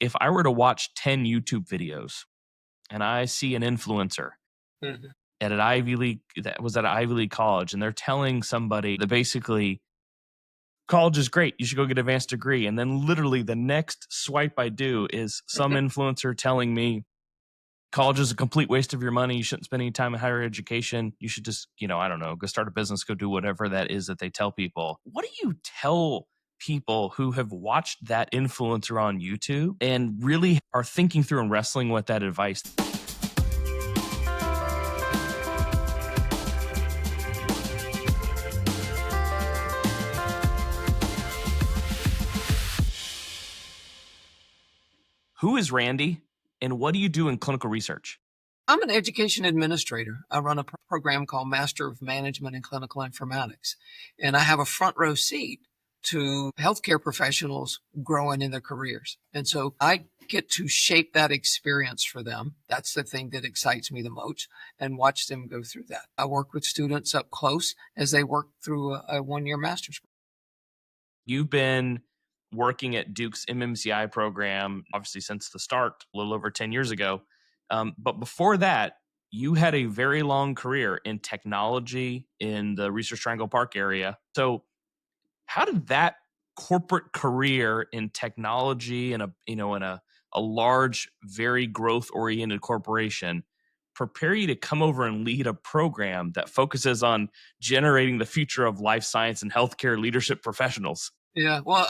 if I were to watch 10 YouTube videos and I see an influencer Mhm. at an Ivy League that was at an Ivy League college and they're telling somebody that basically college is great, you should go get an advanced degree. And then literally the next swipe I do is some influencer telling me college is a complete waste of your money. You shouldn't spend any time in higher education. You should just, I don't know, go start a business, go do whatever that is that they tell people. What do you tell people who have watched that influencer on YouTube and really are thinking through and wrestling with that advice? Who is Randy and what do you do in clinical research? I'm an education administrator. I run a program called Master of Management in Clinical Informatics, and I have a front row seat to healthcare professionals growing in their careers. And so I get to shape that experience for them. That's the thing that excites me the most, and watch them go through that. I work with students up close as they work through a one-year master's. You've been working at Duke's MMCi program, obviously since the start, a little over 10 years ago. But before that, you had a very long career in technology in the Research Triangle Park area. So how did that corporate career in technology and a large, very growth oriented corporation prepare you to come over and lead a program that focuses on generating the future of life science and healthcare leadership professionals? Yeah, well,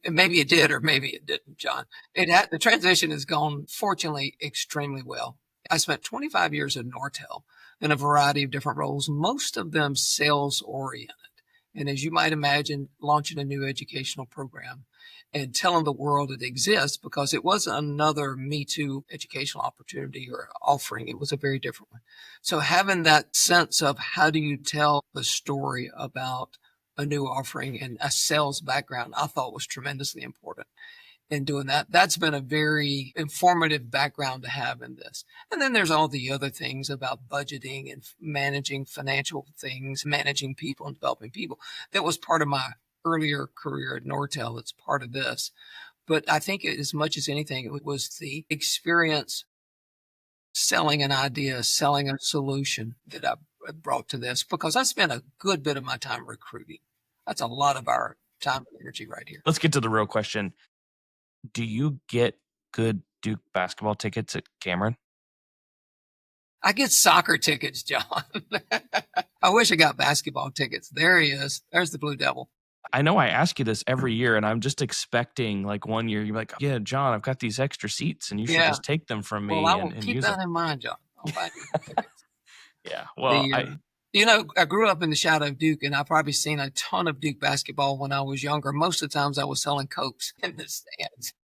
maybe it did or maybe it didn't, John. The transition has gone, fortunately, extremely well. I spent 25 years at Nortel in a variety of different roles, most of them sales oriented. And as you might imagine, launching a new educational program and telling the world it exists, because it wasn't another Me Too educational opportunity or offering. It was a very different one. So having that sense of how do you tell the story about a new offering and a sales background, I thought was tremendously important in doing that. That's been a very informative background to have in this. And then there's all the other things about budgeting and managing financial things, managing people and developing people. That was part of my earlier career at Nortel. It's part of this. But I think as much as anything, it was the experience selling an idea, selling a solution that I brought to this, because I spent a good bit of my time recruiting. That's a lot of our time and energy right here. Let's get to the real question. Do you get good Duke basketball tickets at Cameron? I get soccer tickets, John. I wish I got basketball tickets. There he is. There's the Blue Devil. I know I ask you this every year, and I'm just expecting like one year you're like, yeah, John, I've got these extra seats, and you should Yeah. just take them from Well, me I and, will and keep use them. that in mind, John. I'll buy you tickets. Yeah. Well, The, I grew up in the shadow of Duke, and I've probably seen a ton of Duke basketball when I was younger. Most of the times I was selling Cokes in the stands.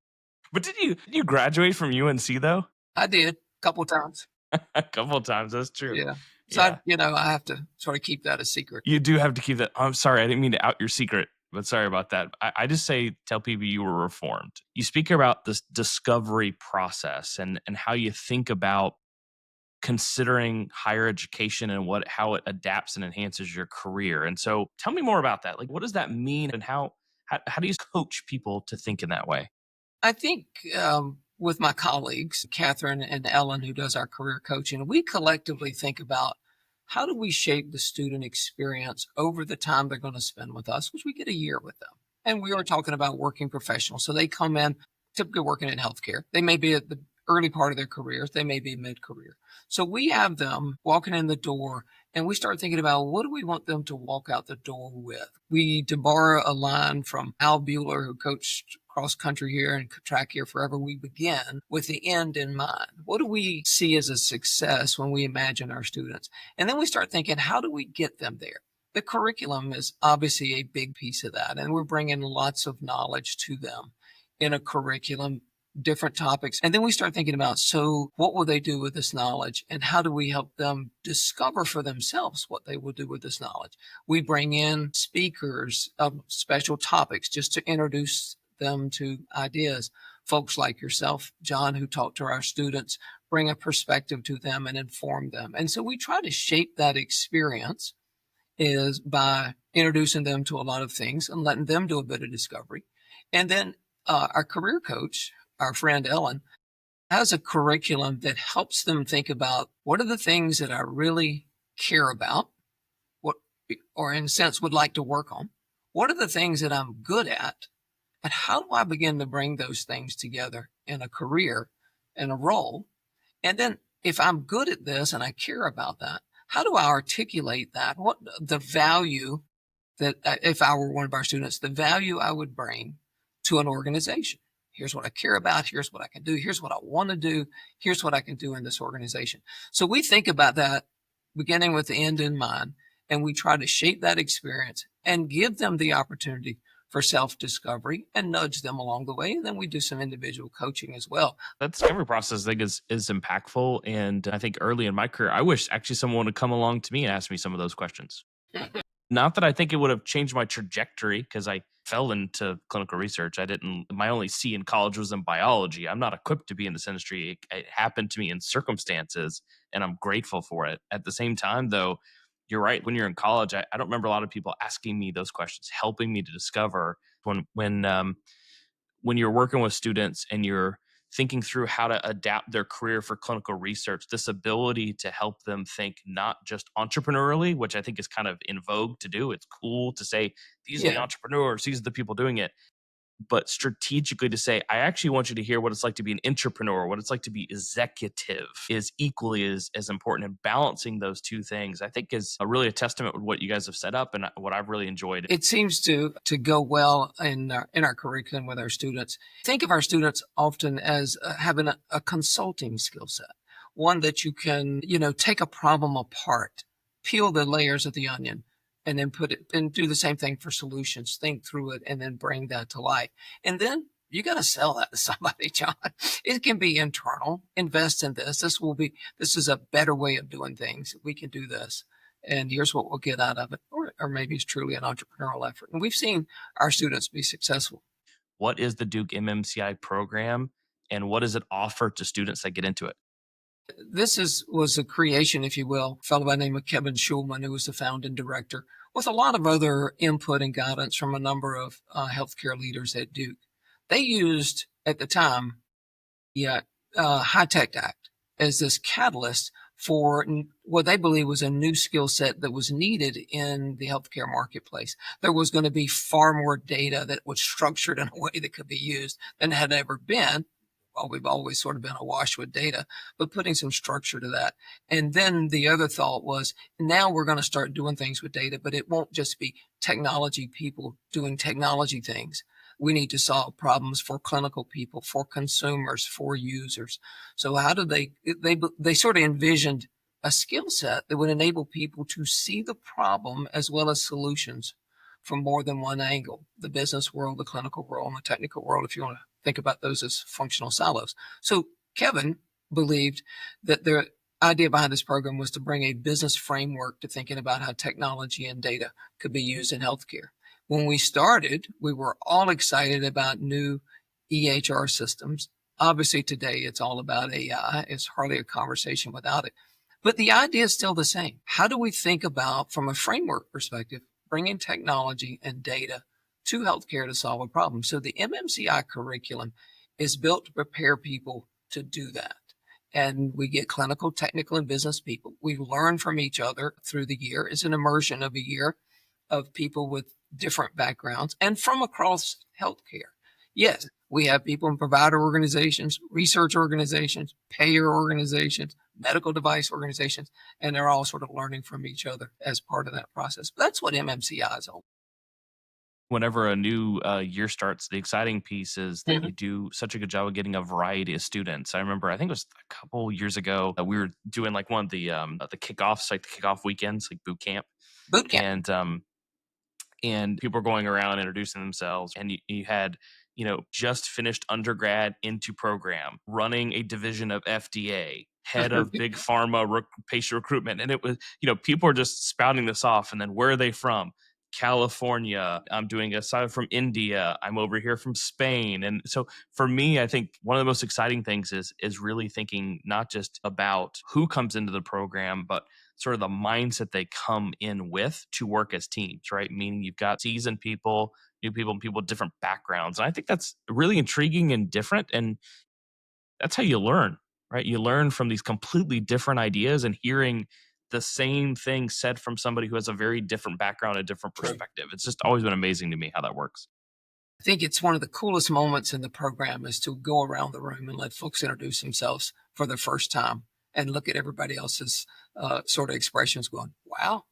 but did you graduate from UNC though? I did a couple times. A couple of times. That's true. Yeah. So, Yeah. I have to sort of keep that a secret. You do have to keep that. I'm sorry, I didn't mean to out your secret, but sorry about that. I just tell people you were reformed. You speak about this discovery process and how you think about considering higher education and how it adapts and enhances your career. And so tell me more about that. Like, what does that mean and how do you coach people to think in that way? I think with my colleagues, Catherine and Ellen, who does our career coaching, we collectively think about how do we shape the student experience over the time they're going to spend with us, which we get a year with them. And we are talking about working professionals. So they come in typically working in healthcare. They may be at the early part of their careers. They may be mid-career. So we have them walking in the door and we start thinking about what do we want them to walk out the door with? To borrow a line from Al Bueller, who coached cross country here and track here forever, we begin with the end in mind. What do we see as a success when we imagine our students? And then we start thinking, how do we get them there? The curriculum is obviously a big piece of that, and we're bringing lots of knowledge to them in a curriculum, different topics. And then we start thinking about, so what will they do with this knowledge and how do we help them discover for themselves what they will do with this knowledge? We bring in speakers of special topics just to introduce them to ideas. Folks like yourself, John, who talk to our students, bring a perspective to them and inform them. And so we try to shape that experience is by introducing them to a lot of things and letting them do a bit of discovery. And then our career coach, our friend Ellen, has a curriculum that helps them think about what are the things that I really care about, what, or in a sense would like to work on. What are the things that I'm good at? And how do I begin to bring those things together in a career and a role? And then if I'm good at this and I care about that, how do I articulate that? What the value that if I were one of our students, the value I would bring to an organization. Here's what I care about. Here's what I can do. Here's what I want to do. Here's what I can do in this organization. So we think about that beginning with the end in mind, and we try to shape that experience and give them the opportunity for self-discovery and nudge them along the way. And then we do some individual coaching as well. That discovery process, I think, is impactful. And I think early in my career, I wish actually someone would come along to me and ask me some of those questions. Not that I think it would have changed my trajectory because I fell into clinical research. I didn't, my only C in college was in biology. I'm not equipped to be in this industry. It happened to me in circumstances, and I'm grateful for it. At the same time, though, you're right. When you're in college, I don't remember a lot of people asking me those questions, helping me to discover when you're working with students and you're thinking through how to adapt their career for clinical research, this ability to help them think not just entrepreneurially, which I think is kind of in vogue to do. It's cool to say, these are the Yeah. entrepreneurs, these are the people doing it, but strategically to say, I actually want you to hear what it's like to be an entrepreneur, what it's like to be executive is equally as important. And balancing those two things, I think, is a really a testament with what you guys have set up and what I've really enjoyed. It seems to go well in our curriculum with our students. Think of our students often as having a consulting skill set, one that you can, take a problem apart, peel the layers of the onion, and then put it and do the same thing for solutions. Think through it and then bring that to life. And then you got to sell that to somebody, John. It can be internal. Invest in this. This is a better way of doing things. We can do this, and here's what we'll get out of it. Or maybe it's truly an entrepreneurial effort. And we've seen our students be successful. What is the Duke MMCi program and what does it offer to students that get into it? Was a creation, if you will, a fellow by the name of Kevin Schulman, who was the founding director, with a lot of other input and guidance from a number of healthcare leaders at Duke. They used, at the time, the High Tech Act as this catalyst for what they believe was a new skill set that was needed in the healthcare marketplace. There was going to be far more data that was structured in a way that could be used than had ever been. Well, we've always sort of been awash with data, but putting some structure to that. And then the other thought was, now we're going to start doing things with data, but it won't just be technology people doing technology things. We need to solve problems for clinical people, for consumers, for users. So how do they sort of envisioned a skill set that would enable people to see the problem as well as solutions from more than one angle, the business world, the clinical world, and the technical world, if you want to think about those as functional silos. So Kevin believed that the idea behind this program was to bring a business framework to thinking about how technology and data could be used in healthcare. When we started, we were all excited about new EHR systems. Obviously, today it's all about AI. It's hardly a conversation without it. But the idea is still the same. How do we think about, from a framework perspective, bringing technology and data to healthcare to solve a problem? So the MMCI curriculum is built to prepare people to do that. And we get clinical, technical, and business people. We learn from each other through the year. It's an immersion of a year of people with different backgrounds and from across healthcare. Yes, we have people in provider organizations, research organizations, payer organizations, medical device organizations, and they're all sort of learning from each other as part of that process. But that's what MMCI is all. Whenever a new year starts, the exciting piece is that Mhm. you do such a good job of getting a variety of students. I remember, I think it was a couple years ago, we were doing like one of the kickoffs, like the kickoff weekends, like boot camp, Boot camp. and people were going around introducing themselves, and you had just finished undergrad into program, running a division of FDA, head of big pharma patient recruitment, and it was people are just spouting this off, and then where are they from? California. I'm doing a side from India. I'm over here from Spain. And so for me, I think one of the most exciting things is really thinking not just about who comes into the program, but sort of the mindset they come in with to work as teams, right? Meaning you've got seasoned people, new people with different backgrounds. And I think that's really intriguing and different. And that's how you learn, right? You learn from these completely different ideas and hearing the same thing said from somebody who has a very different background, a different True. perspective. It's just always been amazing to me how that works. I think it's one of the coolest moments in the program is to go around the room and let folks introduce themselves for the first time and look at everybody else's sort of expressions going, wow,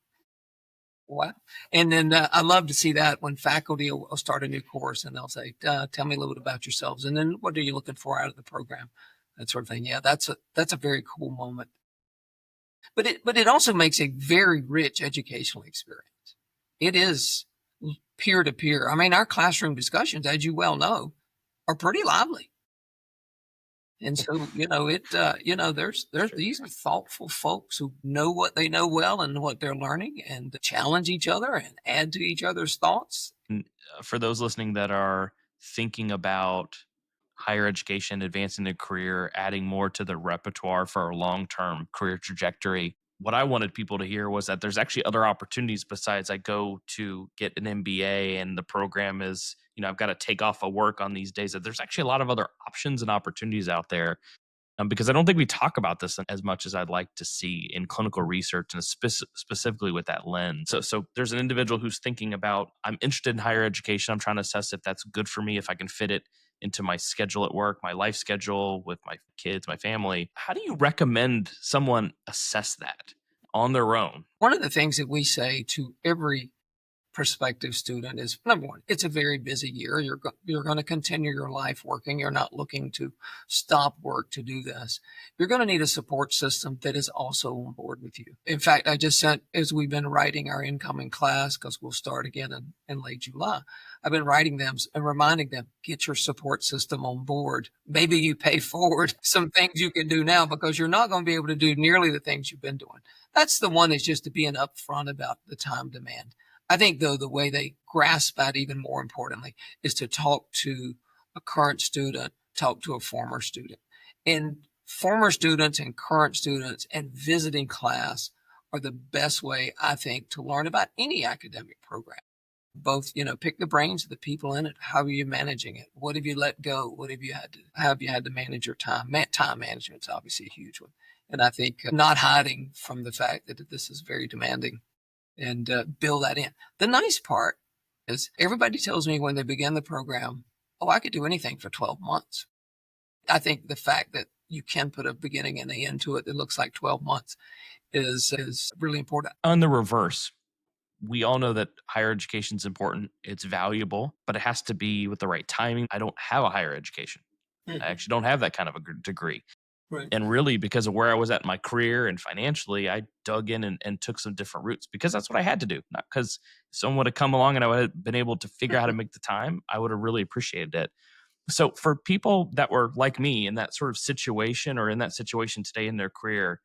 wow. And then I love to see that when faculty will start a new course and they'll say, tell me a little bit about yourselves. And then what are you looking for out of the program? That sort of thing. Yeah, that's a very cool moment. But it also makes a very rich educational experience. It is peer to peer. I mean, our classroom discussions, as you well know, are pretty lively. And so, there's these are thoughtful folks who know what they know well and what they're learning and challenge each other and add to each other's thoughts. And for those listening that are thinking about higher education, advancing their career, adding more to the repertoire for a long term career trajectory, what I wanted people to hear was that there's actually other opportunities besides I go to get an MBA and the program is, I've got to take off of work on these days, that there's actually a lot of other options and opportunities out there, because I don't think we talk about this as much as I'd like to see in clinical research and specifically with that lens. So there's an individual who's thinking about, I'm interested in higher education. I'm trying to assess if that's good for me, if I can fit it into my schedule at work, my life schedule with my kids, my family. How do you recommend someone assess that on their own? One of the things that we say to every prospective student is number one, it's a very busy year. You're going to continue your life working. You're not looking to stop work to do this. You're going to need a support system that is also on board with you. In fact, I just sent, as we've been writing our incoming class, because we'll start again in late July, I've been writing them and reminding them, get your support system on board. Maybe you pay forward some things you can do now because you're not going to be able to do nearly the things you've been doing. That's the one is just to being upfront about the time demand. I think, though, the way they grasp that even more importantly is to talk to a current student, talk to a former student. And former students and current students and visiting class are the best way, I think, to learn about any academic program. Both, pick the brains of the people in it. How are you managing it? What have you let go? How have you had to manage your time? Time management is obviously a huge one. And I think not hiding from the fact that this is very demanding and build that in. The nice part is everybody tells me when they begin the program, oh, I could do anything for 12 months. I think the fact that you can put a beginning and an end to it that looks like 12 months is really important. On the reverse, we all know that higher education is important. It's valuable, but it has to be with the right timing. I don't have a higher education. I Mhm. actually don't have that kind of a degree. Right. And really, because of where I was at in my career and financially, I dug in and took some different routes because that's what I had to do. Not because someone would have come along and I would have been able to figure out how to make the time. I would have really appreciated it. So, for people that were like me in that sort of situation or in that situation today in their career,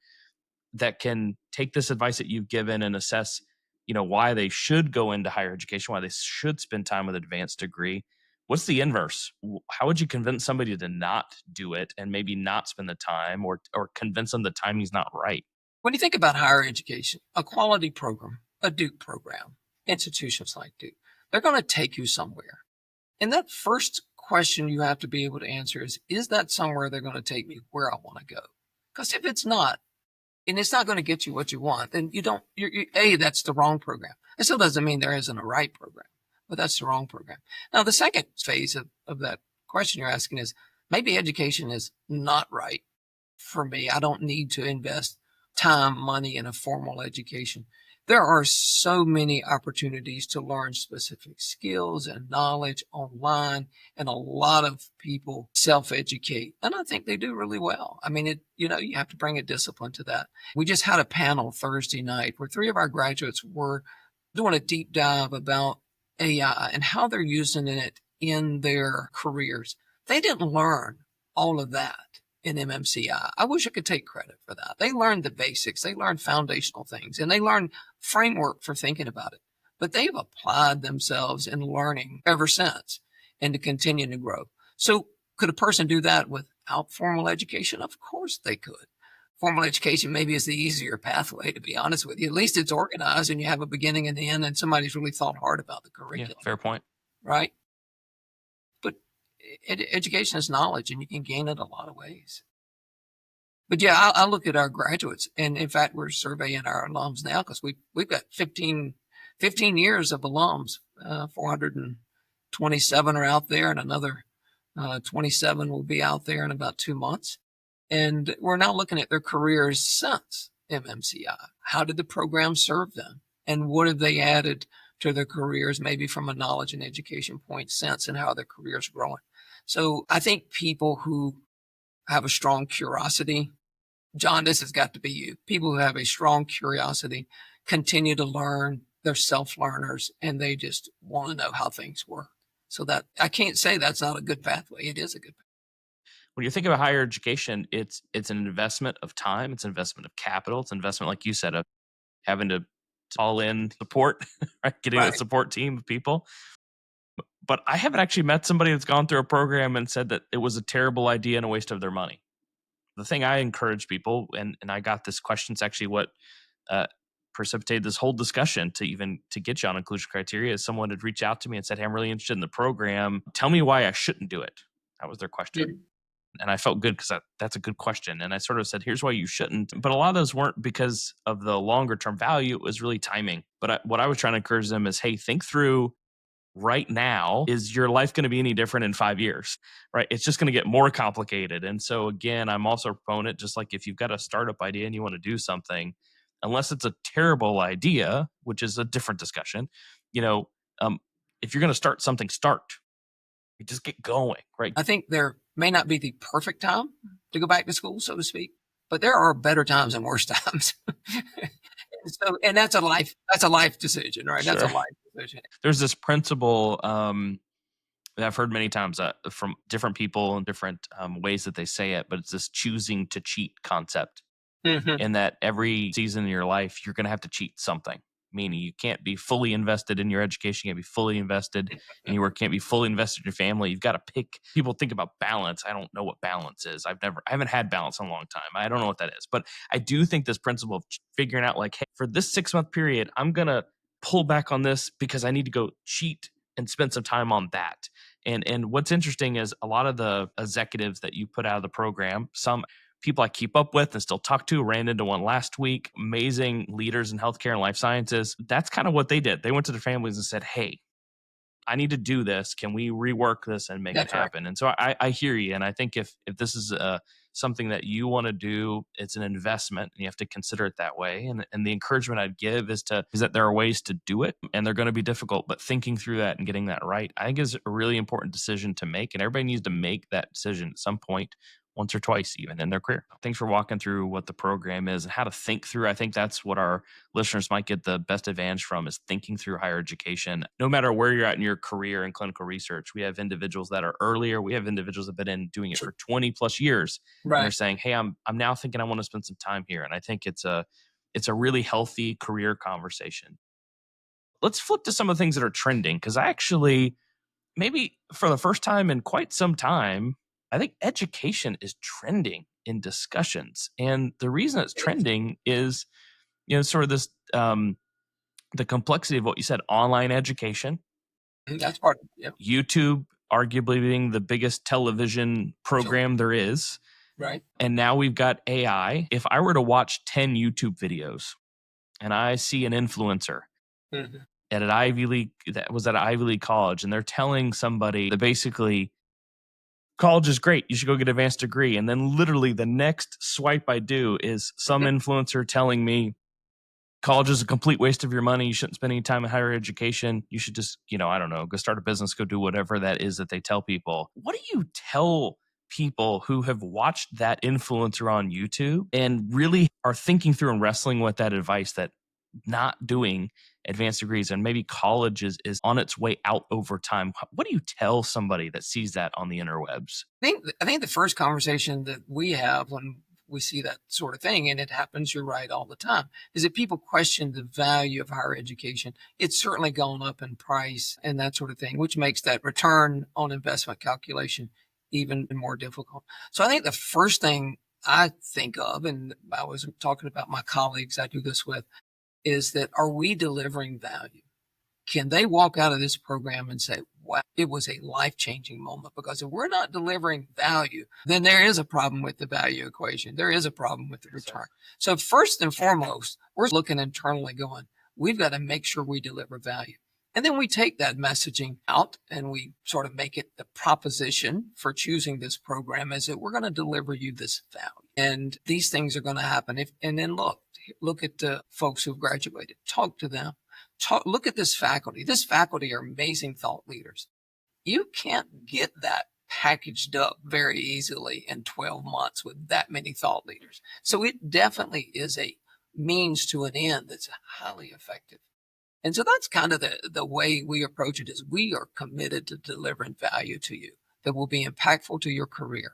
that can take this advice that you've given and assess, why they should go into higher education, why they should spend time with an advanced degree. What's the inverse? How would you convince somebody to not do it and maybe not spend the time, or convince them the timing's not right? When you think about higher education, a quality program, a Duke program, institutions like Duke, they're going to take you somewhere. And that first question you have to be able to answer is that somewhere they're going to take me where I want to go? Because if it's not, and it's not going to get you what you want, then that's the wrong program. It still doesn't mean there isn't a right program, but that's the wrong program. Now, the second phase of that question you're asking is maybe education is not right for me. I don't need to invest time, money in a formal education. There are so many opportunities to learn specific skills and knowledge online, and a lot of people self-educate, and I think they do really well. I mean, you have to bring a discipline to that. We just had a panel Thursday night where three of our graduates were doing a deep dive about AI and how they're using it in their careers. They didn't learn all of that in MMCi. I wish I could take credit for that. They learned the basics, they learned foundational things, and they learned framework for thinking about it. But they've applied themselves in learning ever since and to continue to grow. So could a person do that without formal education? Of course they could. Formal education maybe is the easier pathway, to be honest with you. At least it's organized and you have a beginning and end and somebody's really thought hard about the Yeah, curriculum. fair point. right? But education is knowledge, and you can gain it a lot of ways. But yeah, I look at our graduates, and in fact, we're surveying our alums now because we've got 15 years of alums. 427 are out there, and another 27 will be out there in about 2 months. And we're now looking at their careers since MMCi. How did the program serve them? And what have they added to their careers, maybe from a knowledge and education point since, and how their careers growing? So I think people who have a strong curiosity, John, this has got to be you. People who have a strong curiosity continue to learn. They're self-learners, and they just want to know how things work. So that I can't say that's not a good pathway. It is a good pathway. When you think about higher education, it's an investment of time, it's an investment of capital, it's an investment, like you said, of having to all in support, right? Getting that Right. support team of people. But I haven't actually met somebody that's gone through a program and said that it was a terrible idea and a waste of their money. The thing I encourage people, and I got this question, it's actually what uh, precipitated this whole discussion to even to get you on inclusion criteria, is someone had reached out to me and said, "Hey, I'm really interested in the program. Tell me why I shouldn't do it." That was their question. Mhm. And I felt good because that's a good question. And I sort of said, here's why you shouldn't. But a lot of those weren't because of the longer term value. It was really timing. But what I was trying to encourage them is, hey, think through right now, is your life going to be any different in 5 years? Right? It's just going to get more complicated. And so, again, I'm also a proponent, just like if you've got a startup idea and you want to do something, unless it's a terrible idea, which is a different discussion, you know, um, if you're going to start something, start. You just get going, right? I think there may not be the perfect time to go back to school, so to speak, but there are better times and worse times. And that's a life decision, right? That's a Sure. life decision. There's this principle that I've heard many times from different people and different ways that they say it, but it's this choosing to cheat concept. Mhm. In that every season in your life, you're going to have to cheat something. Meaning you can't be fully invested in your education, you can't be fully invested in your work, can't be fully invested in your family. You've got to pick. People think about balance. I don't know what balance is. I haven't had balance in a long time. I don't know what that is. But I do think this principle of figuring out, like, hey, for this 6 month period, I'm going to pull back on this because I need to go cheat and spend some time on that. And what's interesting is a lot of the executives that you put out of the program, some people I keep up with and still talk to, ran into one last week, amazing leaders in healthcare and life sciences. That's kind of what they did. They went to their families and said, hey, I need to do this. Can we rework this and make it That's right. happen? And so I hear you. And I think if this is something that you want to do, it's an investment and you have to consider it that way. And the encouragement I'd give is that there are ways to do it and they're going to be difficult, but thinking through that and getting that right, I think is a really important decision to make. And everybody needs to make that decision at some point, once or twice even in their career. Thanks for walking through what the program is and how to think through. I think that's what our listeners might get the best advantage from, is thinking through higher education. No matter where you're at in your career in clinical research, we have individuals that are earlier. We have individuals that have been in doing it for 20 plus years and are Right. saying, hey, I'm now thinking I want to spend some time here. And I think it's a really healthy career conversation. Let's flip to some of the things that are trending, because I actually, maybe for the first time in quite some time, I think education is trending in discussions. And the reason it's It is. trending is, sort of this the complexity of what you said, online education, That's part of it. YouTube arguably being the biggest television Sure. program there is. Right. And now we've got AI. If I were to watch 10 YouTube videos and I see an influencer Mhm. at an Ivy League, that was at an Ivy League college, and they're telling somebody that basically college is great, you should go get an advanced degree. And then literally the next swipe I do is some influencer telling me college is a complete waste of your money. You shouldn't spend any time in higher education. You should just, I don't know, go start a business, go do whatever that is that they tell people. What do you tell people who have watched that influencer on YouTube and really are thinking through and wrestling with that advice, that not doing advanced degrees and maybe college is on its way out over time? What do you tell somebody that sees that on the interwebs? I think the first conversation that we have when we see that sort of thing, and it happens, you're right, all the time, is that people question the value of higher education. It's certainly gone up in price and that sort of thing, which makes that return on investment calculation even more difficult. So I think the first thing I think of, and I was talking about my colleagues I do this with, is that are we delivering value? can they walk out of this program and say, wow, it was a life-changing moment? Because if we're not delivering value, then there is a problem with the value equation. There is a problem with the return. So first and foremost, we're looking internally going, we've got to make sure we deliver value. And then we take that messaging out and we sort of make it the proposition for choosing this program is that we're going to deliver you this value. And these things are going to happen. And then look at the folks who've graduated, talk to them. Look at this faculty. This faculty are amazing thought leaders. You can't get that packaged up very easily in 12 months with that many thought leaders. So it definitely is a means to an end that's highly effective. And so that's kind of the way we approach it is we are committed to delivering value to you that will be impactful to your career.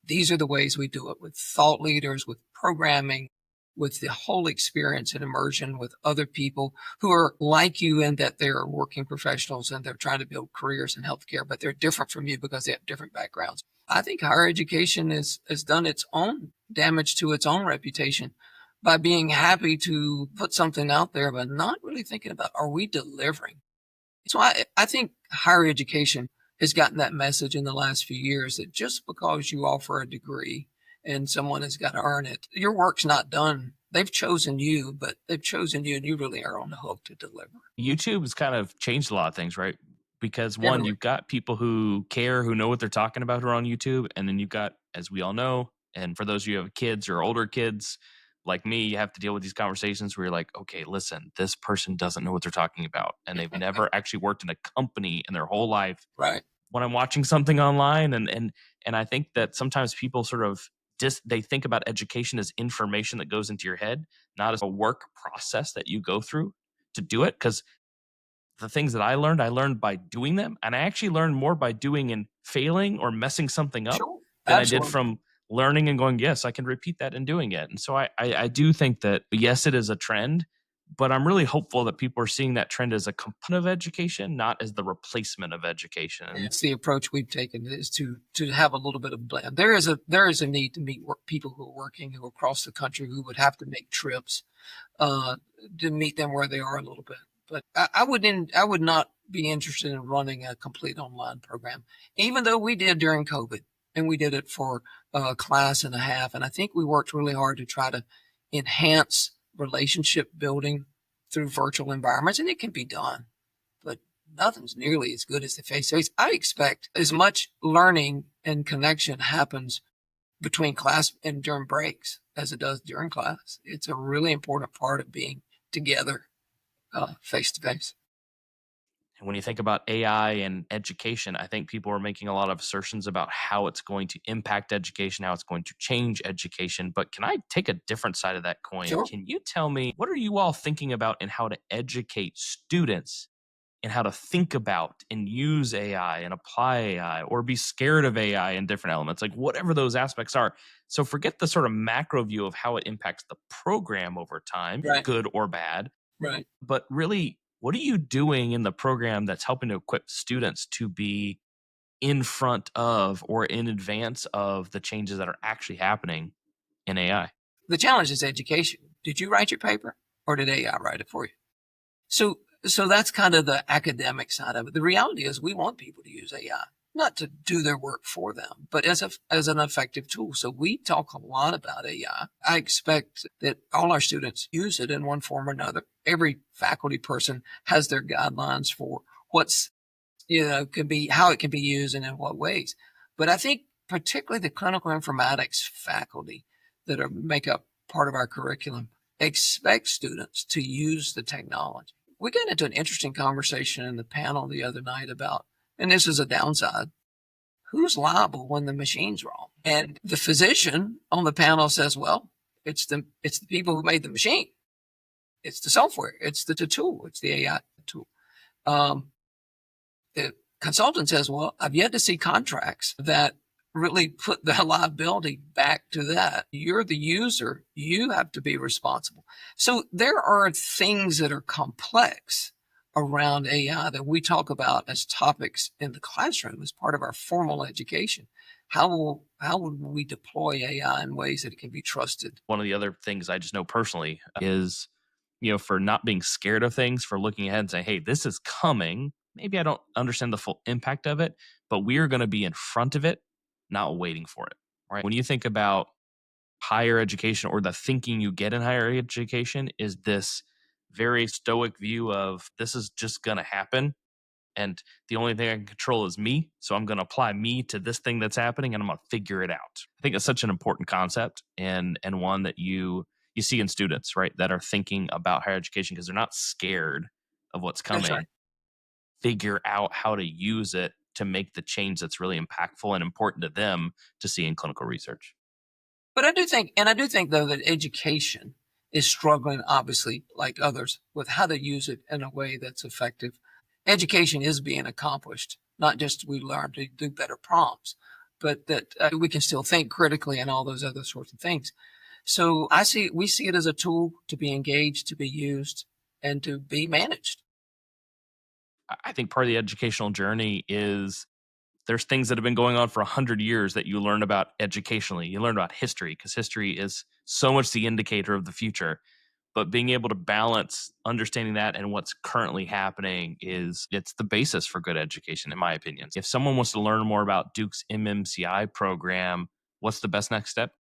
These are the ways we do it with thought leaders, with programming, with the whole experience and immersion with other people who are like you in that they're working professionals and they're trying to build careers in healthcare, but they're different from you because they have different backgrounds. I think higher education has done its own damage to its own reputation by being happy to put something out there, but not really thinking about, are we delivering? So I think higher education has gotten that message in the last few years that just because you offer a degree and someone has got to earn it, your work's not done. They've chosen you, but they've chosen you and you really are on the hook to deliver. YouTube has kind of changed a lot of things, right? Because one, Definitely. you've got people who care, who know what they're talking about, who are on YouTube, and then you've got, as we all know, and for those of you who have kids or older kids like me, you have to deal with these conversations where you're like, okay, listen, this person doesn't know what they're talking about, and they've never actually worked in a company in their whole life. Right. When I'm watching something online, and I think that sometimes people sort of they think about education as information that goes into your head, not as a work process that you go through to do it. Because the things that I learned by doing them. And I actually learned more by doing and failing or messing something up Sure. than I did Absolutely. from learning and going, yes, I can repeat that and doing it. And so I do think that, yes, it is a trend, but I'm really hopeful that people are seeing that trend as a component of education, not as the replacement of education. It's the approach we've taken is to have a little bit of blend. There is a need to meet people who are working who are across the country who would have to make trips uh, to meet them where they are a little bit. But I would not be interested in running a complete online program, even though we did during COVID and we did it for a class and a half. And I think we worked really hard to try to enhance relationship building through virtual environments, and it can be done, but nothing's nearly as good as the face to face. I expect as much learning and connection happens between class and during breaks as it does during class. It's a really important part of being together face to face. And when you think about AI and education, I think people are making a lot of assertions about how it's going to impact education, how it's going to change education. But can I take a different side of that coin? Sure. Can you tell me what are you all thinking about in how to educate students and how to think about and use AI and apply AI or be scared of AI in different elements, like whatever those aspects are? So forget the sort of macro view of how it impacts the program over time, Right. good or bad, Right. but really, what are you doing in the program that's helping to equip students to be in front of or in advance of the changes that are actually happening in AI? The challenge is education. Did you write your paper or did AI write it for you? So that's kind of the academic side of it. The reality is we want people to use AI, not to do their work for them, but as an effective tool. So we talk a lot about AI. I expect that all our students use it in one form or another. Every faculty person has their guidelines for what's, can be, how it can be used and in what ways. But I think particularly the clinical informatics faculty that make up part of our curriculum expect students to use the technology. We got into an interesting conversation in the panel the other night about, and this is a downside, who's liable when the machine's wrong? And the physician on the panel says, well, it's the people who made the machine. It's the software. It's the tool. It's the AI tool. Um, the consultant says, well, I've yet to see contracts that really put the liability back to that. You're the user. You have to be responsible. So there are things that are complex around AI that we talk about as topics in the classroom as part of our formal education. How would we deploy AI in ways that it can be trusted? One of the other things I just know personally is for not being scared of things, for looking ahead and saying, hey, this is coming. Maybe I don't understand the full impact of it, but we are going to be in front of it, not waiting for it. Right. When you think about higher education, or the thinking you get in higher education, is this very stoic view of this is just going to happen. And the only thing I can control is me. So I'm going to apply me to this thing that's happening and I'm going to figure it out. I think it's such an important concept, and one that you see in students, right, that are thinking about higher education because they're not scared of what's That's right. coming. Figure out how to use it to make the change that's really impactful and important to them to see in clinical research. But I do think though that education is struggling, obviously, like others, with how to use it in a way that's effective. Education is being accomplished, not just we learn to do better prompts, but that we can still think critically and all those other sorts of things. So we see it as a tool to be engaged, to be used, and to be managed. I think part of the educational journey is there's things that have been going on for 100 years that you learn about educationally. You learn about history because history is so much the indicator of the future. But being able to balance understanding that and what's currently happening, it's the basis for good education, in my opinion. If someone wants to learn more about Duke's MMCi program, what's the best next step?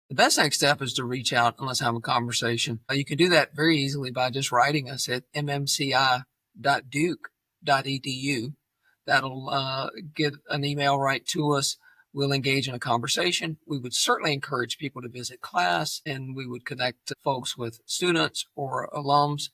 The best next step is to reach out and let's have a conversation. You can do that very easily by just writing us at mmci.duke.edu. That'll get an email right to us. We'll engage in a conversation. We would certainly encourage people to visit class, and we would connect folks with students or alums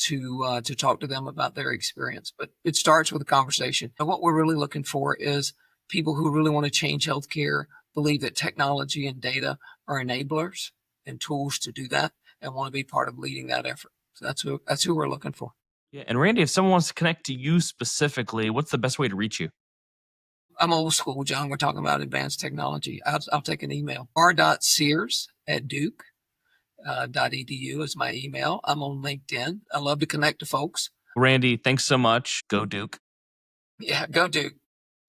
to talk to them about their experience. But it starts with a conversation. And what we're really looking for is people who really want to change healthcare, believe that technology and data are enablers and tools to do that, and want to be part of leading that effort. So that's who we're looking for. Yeah. And Randy, if someone wants to connect to you specifically, what's the best way to reach you? I'm old school, John. We're talking about advanced technology. I'll take an email. r.sears@duke.edu is my email. I'm on LinkedIn. I love to connect to folks. Randy, thanks so much. Go Duke. Yeah, go Duke.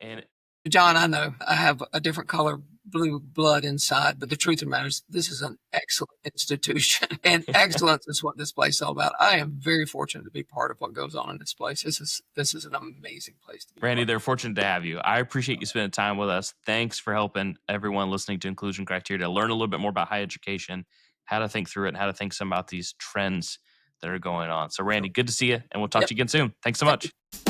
And John, I know I have a different color blue blood inside, but the truth of the matter is this is an excellent institution, and excellence is what this place is all about. I am very fortunate to be part of what goes on in this place. This is an amazing place to be Randy, part of. they're fortunate to have you. I appreciate you spending time with us. Thanks for helping everyone listening to Inclusion Criteria to learn a little bit more about higher education, how to think through it, and how to think some about these trends that are going on. So, Randy, So, good to see you, and we'll talk yep. to you again soon. Thanks so Thank you. much.